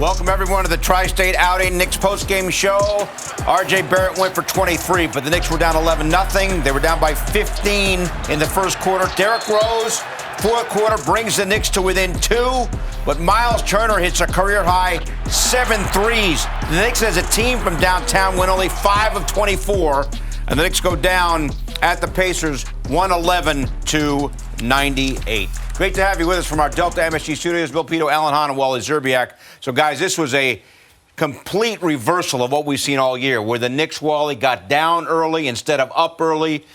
Welcome, everyone, to the Tri-State Outing Knicks postgame show. R.J. Barrett went for 23, but the Knicks were down 11-0. They were down by 15 in the first quarter. Derrick Rose, fourth quarter, brings the Knicks to within 2, but Myles Turner hits a career-high 7 threes. The Knicks, as a team from downtown, win only 5 of 24, and the Knicks go down at the Pacers 111-98. Great to have you with us from our Delta MSG studios. Bill Pito, Alan Hahn, and Wally Zerbiak. So, guys, this was a complete reversal of what we've seen all year, where the Knicks, Wally, got down early instead of up early,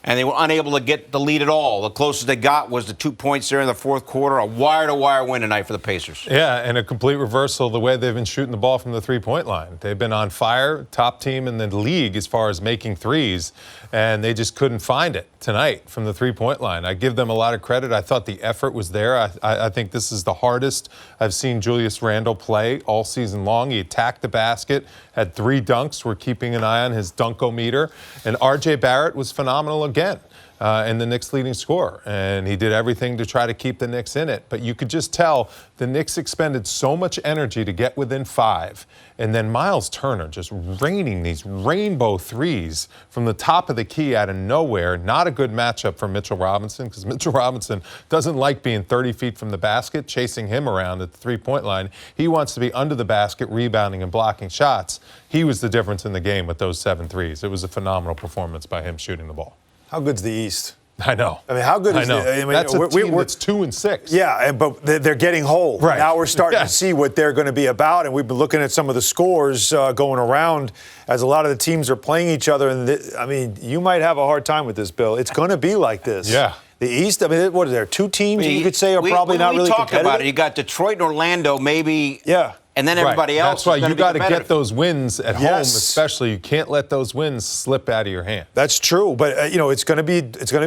and they were unable to get the lead at all. The closest they got was the 2 points there in the fourth quarter. A wire-to-wire win tonight for the Pacers. Yeah, and a complete reversal of the way they've been shooting the ball from the three-point line. They've been on fire, top team in the league as far as making threes, and they just couldn't find it tonight from the three-point line. I give them a lot of credit. I thought the effort was there. I think this is the hardest I've seen Julius Randle play all season long. He attacked the basket, had 3 dunks. We're keeping an eye on his dunkometer. And R.J. Barrett was phenomenal again. And the Knicks' leading scorer. And he did everything to try to keep the Knicks in it. But you could just tell the Knicks expended so much energy to get within 5. And then Myles Turner just raining these rainbow threes from the top of the key out of nowhere. Not a good matchup for Mitchell Robinson, because Mitchell Robinson doesn't like being 30 feet from the basket, chasing him around at the three-point line. He wants to be under the basket, rebounding and blocking shots. He was the difference in the game with those 7 threes. It was a phenomenal performance by him shooting the ball. How good's the East? I know. I mean, how good is I know. I mean, that's a team that's 2-6. Yeah, but they're getting whole. Right. Now we're starting to see what they're going to be about, and we've been looking at some of the scores going around as a lot of the teams are playing each other. And I mean, you might have a hard time with this, Bill. It's going to be like this. Yeah. The East, I mean, what are there? 2 teams you could say are probably not really competitive? We talk about it. You got Detroit and Orlando, maybe. Yeah. And then everybody else. That's why you got to get those wins at home, Yes. especially. You can't let those wins slip out of your hand. That's true, but it's going to be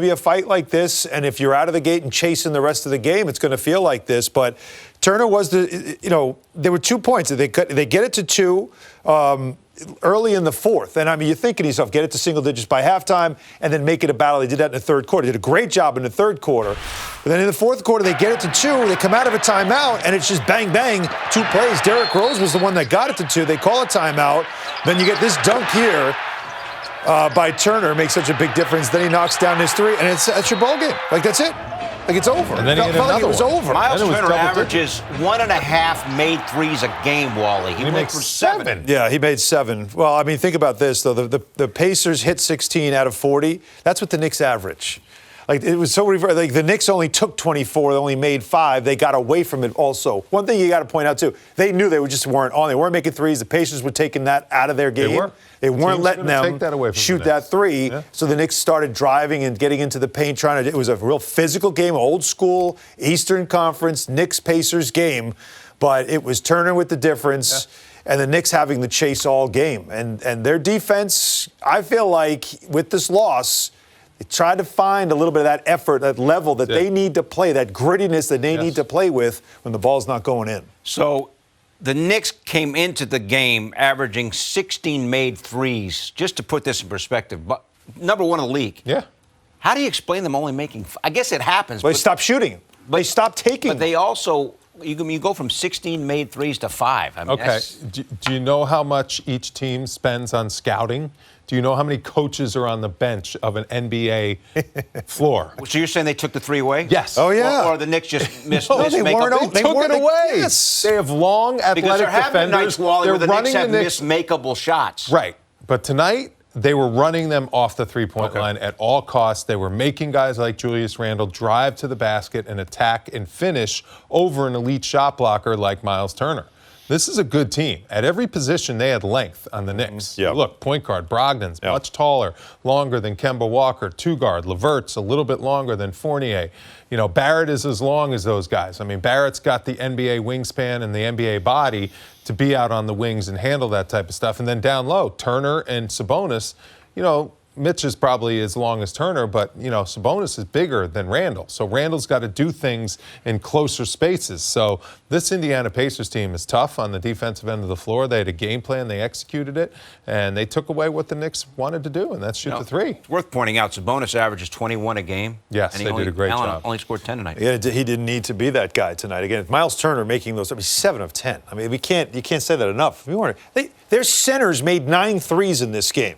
a fight like this, and if you're out of the gate and chasing the rest of the game, it's going to feel like this. But Turner was there were 2 points. They get it to 2 early in the fourth, and I mean, you're thinking to yourself, get it to single digits by halftime, and then make it a battle. They did that in the third quarter. They did a great job in the third quarter, but then in the fourth quarter, they get it to 2. They come out of a timeout, and it's just bang bang, 2 plays. Derrick Rose was the one that got it to 2. They call a timeout. Then you get this dunk here by Turner, makes such a big difference. Then he knocks down his 3, and that's your ball game. Like, that's it. Like, it's over. And then he hit felt like another it was one. over. Myles Turner averages 1.5 made threes a game, Wally. He went for 7. Yeah, he made 7. Well, I mean, think about this, though. The Pacers hit 16 out of 40. That's what the Knicks average. Like, it was so reverse. Like, the Knicks only took 24. They only made 5. They got away from it also. One thing you got to point out, too, they knew they just weren't on. They weren't making threes. The Pacers were taking that out of their game. They weren't letting them shoot that 3. Yeah. So the Knicks started driving and getting into the paint, it was a real physical game, old school, Eastern Conference, Knicks-Pacers game. But it was Turner with the difference. Yeah. And the Knicks having the chase all game. And their defense, I feel like, with this loss, they tried to find a little bit of that effort, that level that they need to play, that grittiness that they need to play with when the ball's not going in. So the Knicks came into the game averaging 16 made threes. Just to put this in perspective, but number 1 in the league. Yeah. How do you explain them only making? I guess it happens. But they stopped shooting. They stopped taking. But they also. You go from 16 made threes to 5. I mean, okay. Do you know how much each team spends on scouting? Do you know how many coaches are on the bench of an NBA floor? So you're saying they took the 3 away? Yes. Oh, yeah. Or the Knicks just missed No, they makeup? weren't. They took it away. Yes. They have long athletic because there have been defenders. nights, Wally, where the Knicks running have missed makeable shots. Right. But tonight, they were running them off the three-point line at all costs. They were making guys like Julius Randle drive to the basket and attack and finish over an elite shot blocker like Myles Turner. This is a good team. At every position, they had length on the Knicks. Yep. Look, point guard, Brogdon's much taller, longer than Kemba Walker. 2-guard, LeVert's a little bit longer than Fournier. You know, Barrett is as long as those guys. I mean, Barrett's got the NBA wingspan and the NBA body to be out on the wings and handle that type of stuff. And then down low, Turner and Sabonis, you know, Mitch is probably as long as Turner, but, Sabonis is bigger than Randall. So Randall's got to do things in closer spaces. So this Indiana Pacers team is tough on the defensive end of the floor. They had a game plan. They executed it, and they took away what the Knicks wanted to do, and that's shoot the three. It's worth pointing out, Sabonis averages 21 a game. Yes, and they did a great Allen job. only scored 10 tonight. Yeah, he didn't need to be that guy tonight. Again, Miles Turner making those, 7 of 10. I mean, you can't say that enough. Their centers made 9 threes in this game.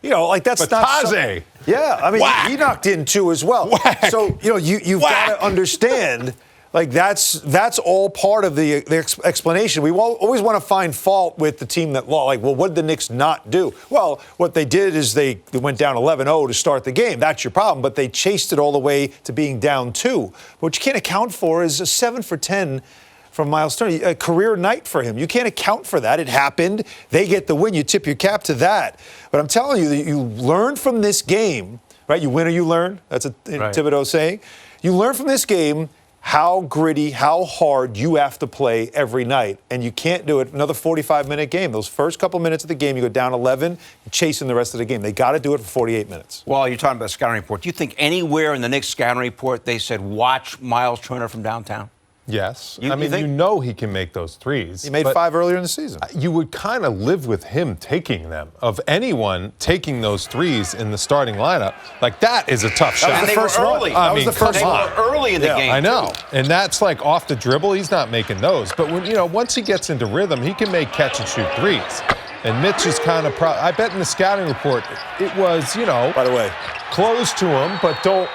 That's but not. Taze. Yeah, I mean, Whack. he knocked in 2 as well. Whack. So you've got to understand. That's all part of the explanation. We always want to find fault with the team that lost. What did the Knicks not do? Well, what they did is they went down 11-0 to start the game. That's your problem. But they chased it all the way to being down 2. What you can't account for is a 7 for 10 from Miles Turner, a career night for him. You can't account for that. It happened. They get the win. You tip your cap to that. But I'm telling you that you learn from this game, right? You win or you learn. That's a Thibodeau saying. You learn from this game how gritty, how hard you have to play every night. And you can't do it another 45-minute game. Those first couple minutes of the game, you go down 11, you're chasing the rest of the game. They got to do it for 48 minutes. Well, you're talking about the scouting report. Do you think anywhere in the Knicks scouting report they said, watch Miles Turner from downtown? Yes. You he can make those threes. He made 5 earlier in the season. You would kind of live with him taking them. Of anyone taking those threes in the starting lineup, that is a tough shot. And they were early. That was the first one. They were early in the game. I know. And that's off the dribble. He's not making those. But when once he gets into rhythm, he can make catch and shoot threes. And Mitch is kind of I bet in the scouting report it was, By the way, close to him, but don't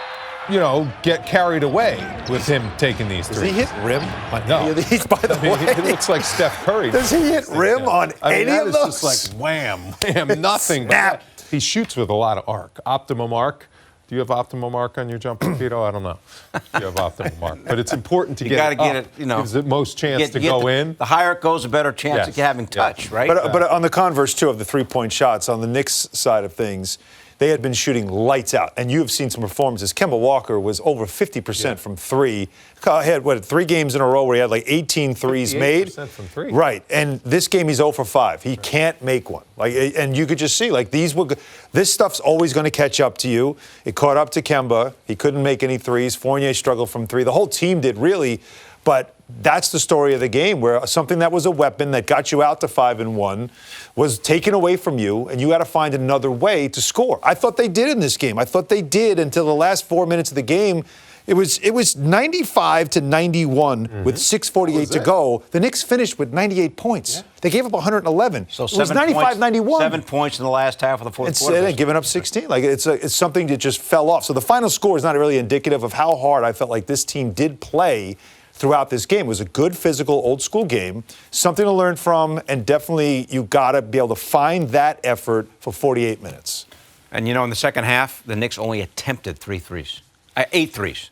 get carried away with him taking these threes. does he hit rim? No. He's, by the way. It looks like Steph Curry. Does he hit rim on any of those? It's just wham, wham, nothing. Snap. He shoots with a lot of arc. Optimum arc. Do you have optimal mark on your jumper, Pito? I don't know if you have optimal mark. But it's important to You get got to it get up. it, Gives it most chance to go in. The higher it goes, the better chance of having touch, right? But on the converse, too, of the three-point shots, on the Knicks side of things, they had been shooting lights out. And you have seen some performances. Kemba Walker was over 50% from 3. He had, 3 games in a row where he had 18 threes made? 58% from 3. Right. And this game, he's 0 for 5. He can't make one. And you could just see, this stuff's always going to catch up to you. It caught up to Kemba. He couldn't make any threes. Fournier struggled from 3. The whole team did, really. But that's the story of the game, where something that was a weapon that got you out to 5-1 was taken away from you, and you had to find another way to score. I thought they did in this game. I thought they did until the last 4 minutes of the game. It was 95-91 with 6:48 to go. The Knicks finished with 98 points. Yeah. They gave up 111. So it was 95-91. 7 points in the last half of the fourth quarter. And giving up 16. It's something that just fell off. So the final score is not really indicative of how hard I felt like this team did play throughout this game. It was a good physical, old-school game, something to learn from, and definitely you got to be able to find that effort for 48 minutes. And, in the second half, the Knicks only attempted 8 threes.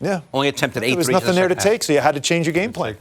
Yeah. Only attempted 8 threes. There was nothing there to take, so you had to change your game plan.